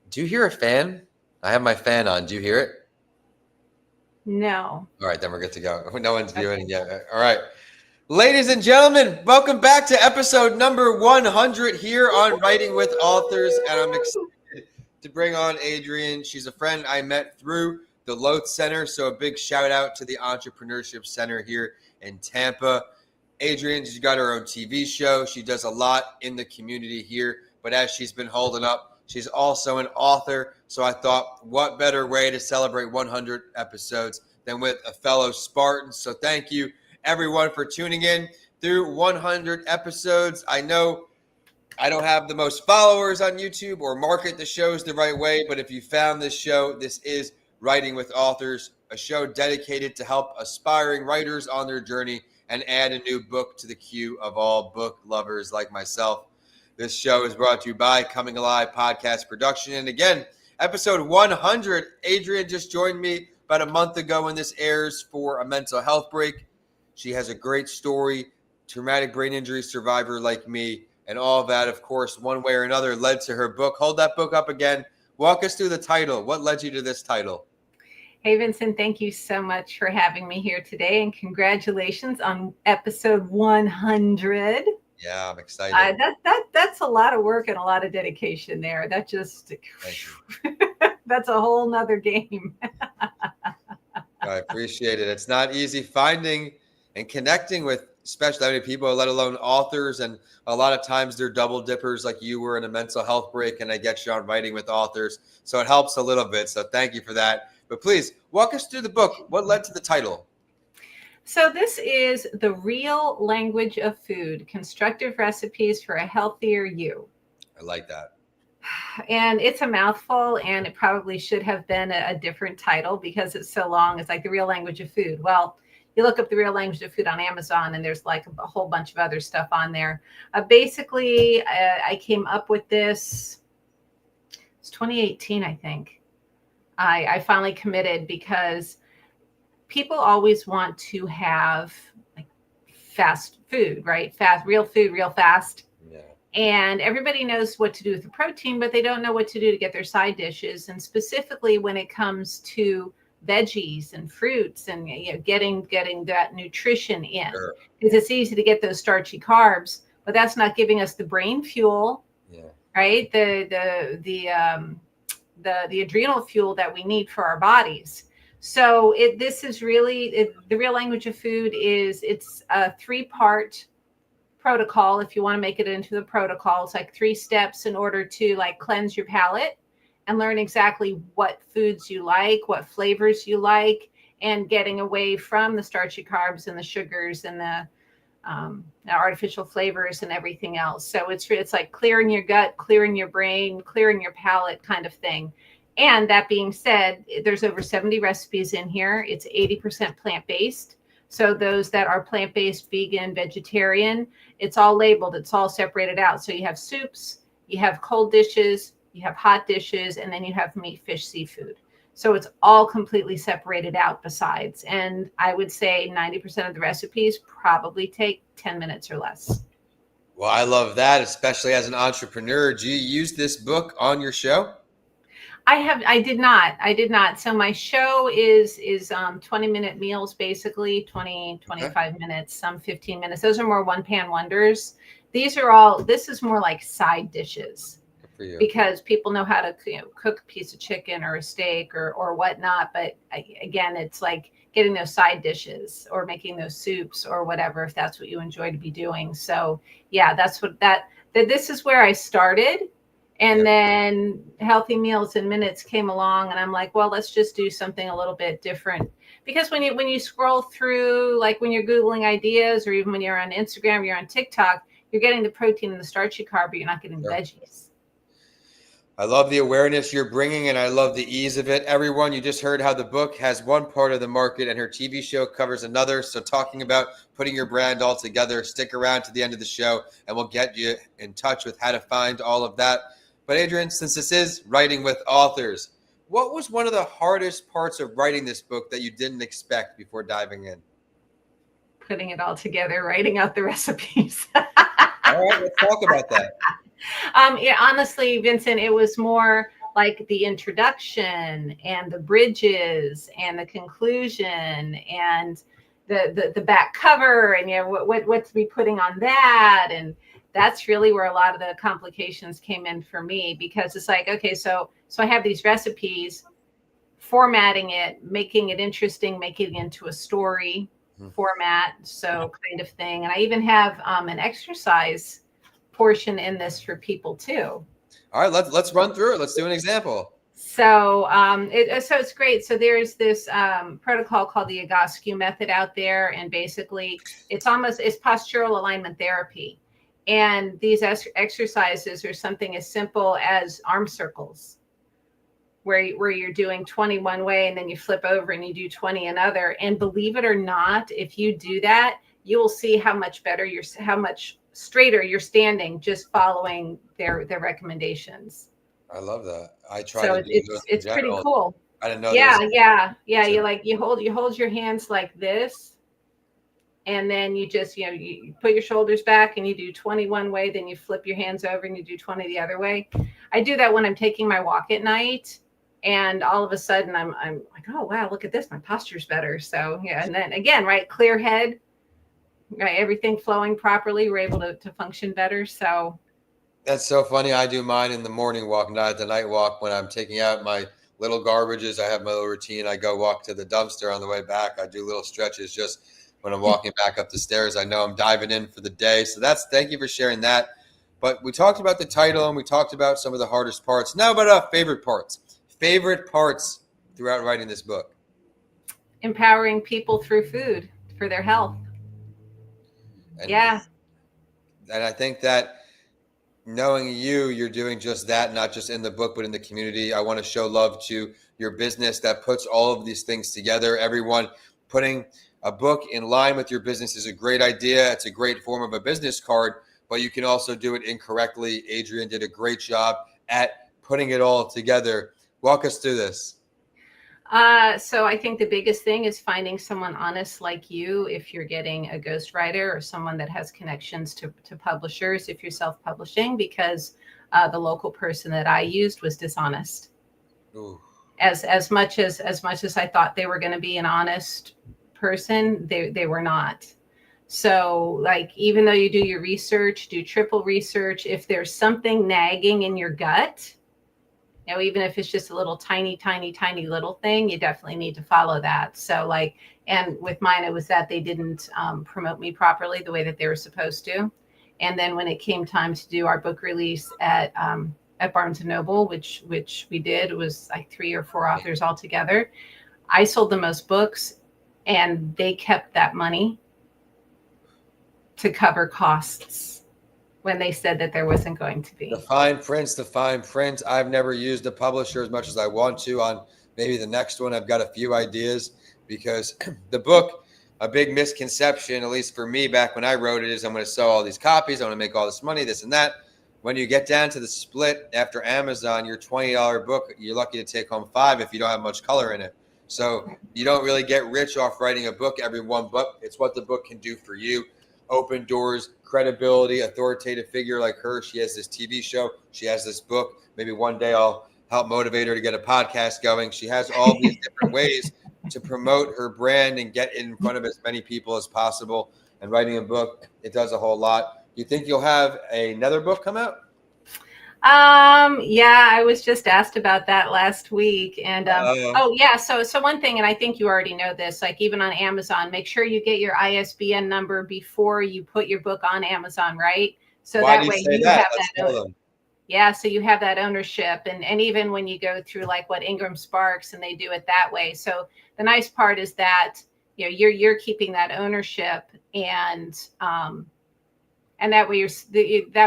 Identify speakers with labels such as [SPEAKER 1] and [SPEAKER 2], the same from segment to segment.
[SPEAKER 1] Do you hear a fan? I have my fan on. Do you hear it?
[SPEAKER 2] No.
[SPEAKER 1] All right, then we're good to go. No one's viewing
[SPEAKER 2] Okay.
[SPEAKER 1] it yet. All right. Ladies and gentlemen, welcome back to episode number 100 here on Writing with Authors. And I'm excited to bring on Adrienne. She's a friend I met through the Loth Center. So a big shout out to the Entrepreneurship Center here in Tampa. Adrienne, she's got her own TV show. She does a lot in the community here. But as she's been holding up, she's also an author. So I thought, what better way to celebrate 100 episodes than with a fellow Spartan? So thank you, everyone, for tuning in through 100 episodes. I know I don't have the most followers on YouTube or market the shows the right way, but if you found this show, this is Writing with Authors, a show dedicated to help aspiring writers on their journey and add a new book to the queue of all book lovers like myself. This show is brought to you by Coming Alive Podcast Production. And again, episode 100. Adrienne just joined me about a month ago when this airs for a mental health break. She has a great story, traumatic brain injury survivor like me, and all of that, of course, one way or another led to her book. Hold that book up again. Walk us through the title. What led you to this title?
[SPEAKER 2] Hey, Vincent, thank you so much for having me here today, and congratulations on episode 100.
[SPEAKER 1] Yeah, I'm excited.
[SPEAKER 2] That's a lot of work and a lot of dedication there. That just that's a whole nother game.
[SPEAKER 1] I appreciate it. It's not easy finding and connecting with especially many people, let alone authors. And a lot of times they're double dippers like you were in a mental health break, and I get you on Writing with Authors. So it helps a little bit. So thank you for that. But please walk us through the book. What led to the title?
[SPEAKER 2] So this is The Real Language of Food, Constructive Recipes for a Healthier You.
[SPEAKER 1] I like that.
[SPEAKER 2] And it's a mouthful, and it probably should have been a different title because it's so long. It's like The Real Language of Food. Well, you look up The Real Language of Food on Amazon, and there's like a whole bunch of other stuff on there. Basically, I came up with this. It's 2018, I think. I finally committed because people always want to have like fast food, right? Fast, real food, real fast.
[SPEAKER 1] Yeah.
[SPEAKER 2] And everybody knows what to do with the protein, but they don't know what to do to get their side dishes. And specifically when it comes to veggies and fruits and getting that nutrition in,
[SPEAKER 1] Sure.
[SPEAKER 2] because it's easy to get those starchy carbs, but that's not giving us the brain fuel, right? The adrenal fuel that we need for our bodies. So this is really the real language of food. It's a 3-part protocol. If you want to make it into the protocol, it's like 3 steps in order to like cleanse your palate and learn exactly what foods you like, what flavors you like, and getting away from the starchy carbs and the sugars and the artificial flavors and everything else. So it's like clearing your gut, clearing your brain, clearing your palate kind of thing. And that being said, there's over 70 recipes in here. It's 80% plant-based. So those that are plant-based, vegan, vegetarian, it's all labeled, it's all separated out. So you have soups, you have cold dishes, you have hot dishes, and then you have meat, fish, seafood. So it's all completely separated out besides. And I would say 90% of the recipes probably take 10 minutes or less.
[SPEAKER 1] Well, I love that, especially as an entrepreneur. Do you use this book on your show?
[SPEAKER 2] I did not. So my show is 20-minute meals, basically 25 minutes, some 15 minutes. Those are more one pan wonders. This is more like side dishes because people know how to cook a piece of chicken or a steak or whatnot. But again, it's like getting those side dishes or making those soups or whatever, if that's what you enjoy to be doing. So yeah, this is where I started. And then Healthy Meals in Minutes came along, and I'm like, well, let's just do something a little bit different. Because when you scroll through, like when you're Googling ideas, or even when you're on Instagram, you're on TikTok, you're getting the protein and the starchy carb, but you're not getting the veggies.
[SPEAKER 1] I love the awareness you're bringing, and I love the ease of it. Everyone, you just heard how the book has one part of the market and her TV show covers another. So talking about putting your brand all together, stick around to the end of the show, and we'll get you in touch with how to find all of that. But Adrienne, since this is Writing with Authors, what was one of the hardest parts of writing this book that you didn't expect before diving in?
[SPEAKER 2] Putting it all together, writing out the recipes.
[SPEAKER 1] All right, let's talk about that.
[SPEAKER 2] Honestly, Vincent, it was more like the introduction and the bridges and the conclusion and the back cover, and what to be putting on that. And that's really where a lot of the complications came in for me, because it's like, okay, so I have these recipes, formatting it, making it interesting, making it into a story format, so kind of thing. And I even have an exercise portion in this for people too.
[SPEAKER 1] All right, let's run through it. Let's do an example.
[SPEAKER 2] So so it's great. So there's this protocol called the Egoscue method out there, and basically it's postural alignment therapy. And these exercises are something as simple as arm circles, where you're doing 20 one way and then you flip over and you do 20 another. And believe it or not, if you do that, you will see how much straighter you're standing just following their recommendations.
[SPEAKER 1] I love that. I try
[SPEAKER 2] So
[SPEAKER 1] to do those
[SPEAKER 2] it's
[SPEAKER 1] in
[SPEAKER 2] pretty
[SPEAKER 1] general.
[SPEAKER 2] cool.
[SPEAKER 1] I didn't know.
[SPEAKER 2] Yeah. You hold your hands like this, and then you just you put your shoulders back and you do 20 one way, then you flip your hands over and you do 20 the other way. I do that when I'm taking my walk at night, and all of a sudden I'm like, oh wow, look at this, my posture's better. So yeah, and then again, right, clear head, right, everything flowing properly, we're able to function better. So
[SPEAKER 1] that's so funny. I do mine in the morning walk, not the night walk. When I'm taking out my little garbages, I have my little routine. I go walk to the dumpster. On the way back, I do little stretches just when I'm walking back up the stairs. I know I'm diving in for the day. So thank you for sharing that. But we talked about the title and we talked about some of the hardest parts. Now about favorite parts. Favorite parts throughout writing this book.
[SPEAKER 2] Empowering people through food for their health.
[SPEAKER 1] And,
[SPEAKER 2] yeah.
[SPEAKER 1] And I think that knowing you're doing just that, not just in the book, but in the community. I want to show love to your business that puts all of these things together. Everyone, putting a book in line with your business is a great idea. It's a great form of a business card, but you can also do it incorrectly. Adrienne did a great job at putting it all together. Walk us through this.
[SPEAKER 2] So I think the biggest thing is finding someone honest like you if you're getting a ghostwriter, or someone that has connections to publishers if you're self-publishing, because the local person that I used was dishonest. Ooh. As much as I thought they were going to be an honest person, they were not. So like, even though you do your research, do triple research, if there's something nagging in your gut, even if it's just a little tiny little thing, you definitely need to follow that. So like, and with mine, it was that they didn't promote me properly the way that they were supposed to. And then when it came time to do our book release at Barnes & Noble, which we did, it was like 3 or 4 authors all together. I sold the most books, and they kept that money to cover costs when they said that there wasn't going to be.
[SPEAKER 1] The fine print. I've never used a publisher as much as I want to. On maybe the next one, I've got a few ideas, because the book, a big misconception, at least for me back when I wrote it, is I'm going to sell all these copies. I'm going to make all this money, this and that. When you get down to the split after Amazon, your $20 book, you're lucky to take home 5 if you don't have much color in it. So you don't really get rich off writing a book, everyone, but it's what the book can do for you. Open doors, credibility, authoritative figure like her. She has this TV show. She has this book. Maybe one day I'll help motivate her to get a podcast going. She has all these different ways to promote her brand and get in front of as many people as possible. And writing a book, it does a whole lot. You think you'll have another book come out?
[SPEAKER 2] Yeah, I was just asked about that last week. And so one thing, and I think you already know this, like even on Amazon, make sure you get your ISBN number before you put your book on Amazon, right? So that way you have that. Yeah, so you have that ownership. And even when you go through like what Ingram Sparks, and they do it that way. So the nice part is that you're keeping that ownership, and that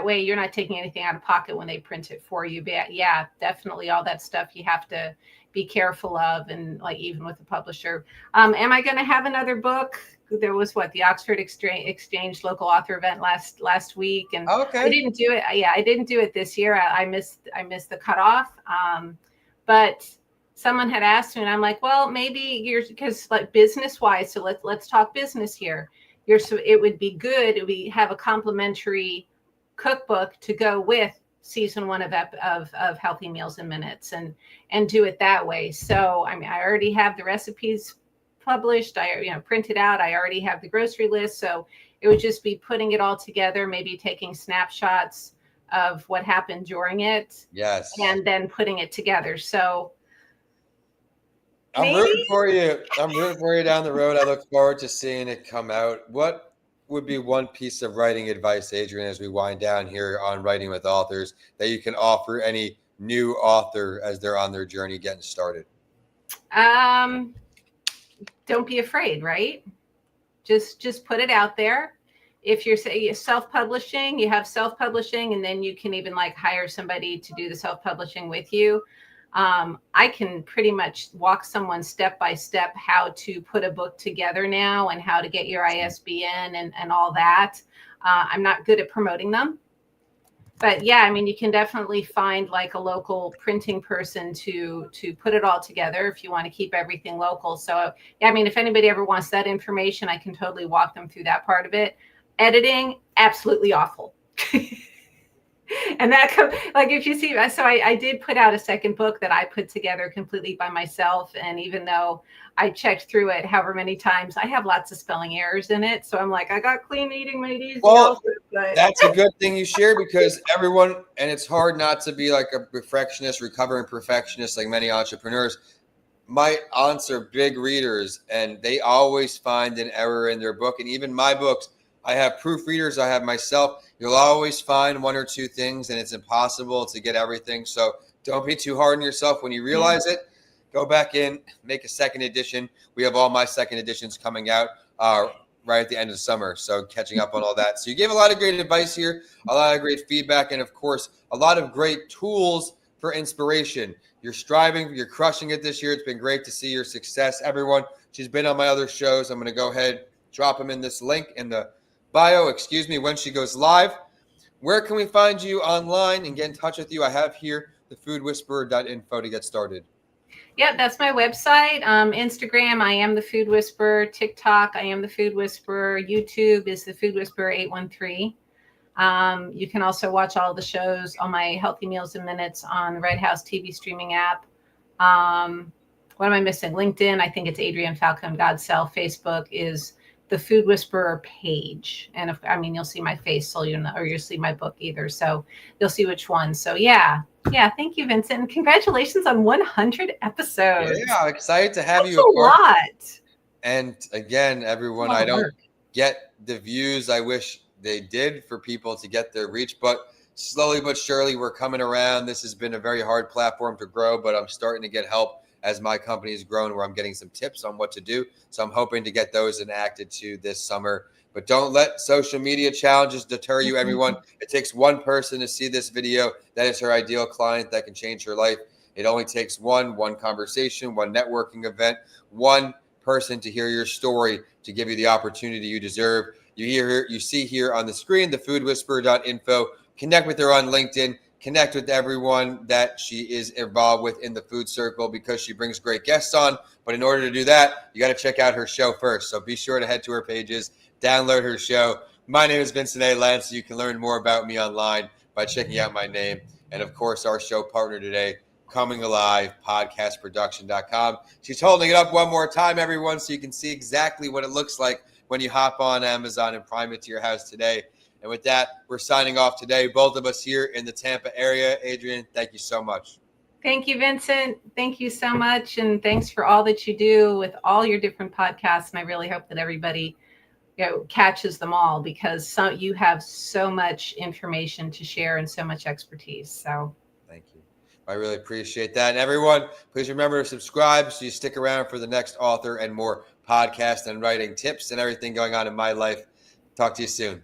[SPEAKER 2] way you're not taking anything out of pocket when they print it for you. But yeah, definitely all that stuff you have to be careful of. And like, even with the publisher, am I going to have another book? There was the Oxford Exchange local author event last week, and I didn't do it. Yeah, I didn't do it this year. I missed the cutoff. But someone had asked me, and I'm like, well, maybe because like business wise. So let's talk business here. So it would be good. We have a complimentary cookbook to go with season 1 of Healthy Meals and Minutes and do it that way. So, I mean, I already have the recipes published. I printed out. I already have the grocery list. So it would just be putting it all together, maybe taking snapshots of what happened during it.
[SPEAKER 1] Yes.
[SPEAKER 2] And then putting it together. So
[SPEAKER 1] I'm rooting for you. I'm rooting for you down the road. I look forward to seeing it come out. What would be one piece of writing advice, Adrienne, as we wind down here on Writing with Authors, that you can offer any new author as they're on their journey getting started?
[SPEAKER 2] Don't be afraid, right? Just put it out there. If you're self-publishing, you have self-publishing, and then you can even like hire somebody to do the self-publishing with you. I can pretty much walk someone step by step how to put a book together now and how to get your ISBN and all that. I'm not good at promoting them. But yeah, I mean, you can definitely find like a local printing person to put it all together if you want to keep everything local. So yeah, I mean, if anybody ever wants that information, I can totally walk them through that part of it. Editing, absolutely awful. And that, like, if you see, so I did put out a second book that I put together completely by myself. And even though I checked through it however many times, I have lots of spelling errors in it. So I'm like, I got clean eating made easy.
[SPEAKER 1] Well, that's a good thing you share, because everyone, and it's hard not to be like a perfectionist, recovering perfectionist, like many entrepreneurs. My aunts are big readers, and they always find an error in their book. And even my books, I have proofreaders, I have myself. You'll always find one or two things, and it's impossible to get everything. So don't be too hard on yourself. When you realize it, go back in, make a second edition. We have all my second editions coming out right at the end of the summer. So catching up on all that. So you gave a lot of great advice here, a lot of great feedback, and of course, a lot of great tools for inspiration. You're striving, you're crushing it this year. It's been great to see your success. Everyone, she's been on my other shows. I'm going to go ahead, drop them in this link in the bio, when she goes live. Where can we find you online and get in touch with you? I have here thefoodwhisperer.info to get started.
[SPEAKER 2] Yeah, that's my website. Instagram, I am the Food Whisperer. TikTok, I am the Food Whisperer. YouTube is the Food Whisperer 813. You can also watch all the shows on my Healthy Meals and Minutes on the Red House TV streaming app. What am I missing? LinkedIn, I think it's Adrienne Falcone Godself. Facebook is the Food Whisperer page. And you'll see my face, so or you'll see my book either. So you'll see which one. So yeah. Thank you, Vincent. And congratulations on 100 episodes.
[SPEAKER 1] Yeah, I'm excited to have
[SPEAKER 2] That's
[SPEAKER 1] you.
[SPEAKER 2] A lot.
[SPEAKER 1] And again, everyone, I don't get the views I wish they did for people to get their reach, but slowly but surely we're coming around. This has been a very hard platform to grow, but I'm starting to get help as my company has grown, where I'm getting some tips on what to do. So I'm hoping to get those enacted to this summer. But don't let social media challenges deter you, everyone. It takes one person to see this video. That is her ideal client that can change her life. It only takes one conversation, one networking event, one person to hear your story to give you the opportunity you deserve. You see here on the screen, thefoodwhisperer.info. Connect with her on LinkedIn. Connect with everyone that she is involved with in the food circle, because she brings great guests on. But in order to do that, you got to check out her show first. So be sure to head to her pages, download her show. My name is Vincent A. Lance. You can learn more about me online by checking out my name. And of course, our show partner today, Coming Alive, podcastproduction.com. She's holding it up one more time, everyone, so you can see exactly what it looks like when you hop on Amazon and prime it to your house today. And with that, we're signing off today, both of us here in the Tampa area. Adrienne, thank you so much.
[SPEAKER 2] Thank you, Vincent. Thank you so much. And thanks for all that you do with all your different podcasts. And I really hope that everybody catches them all, because you have so much information to share and so much expertise. So
[SPEAKER 1] thank you. I really appreciate that. And everyone, please remember to subscribe so you stick around for the next author and more podcast and writing tips and everything going on in my life. Talk to you soon.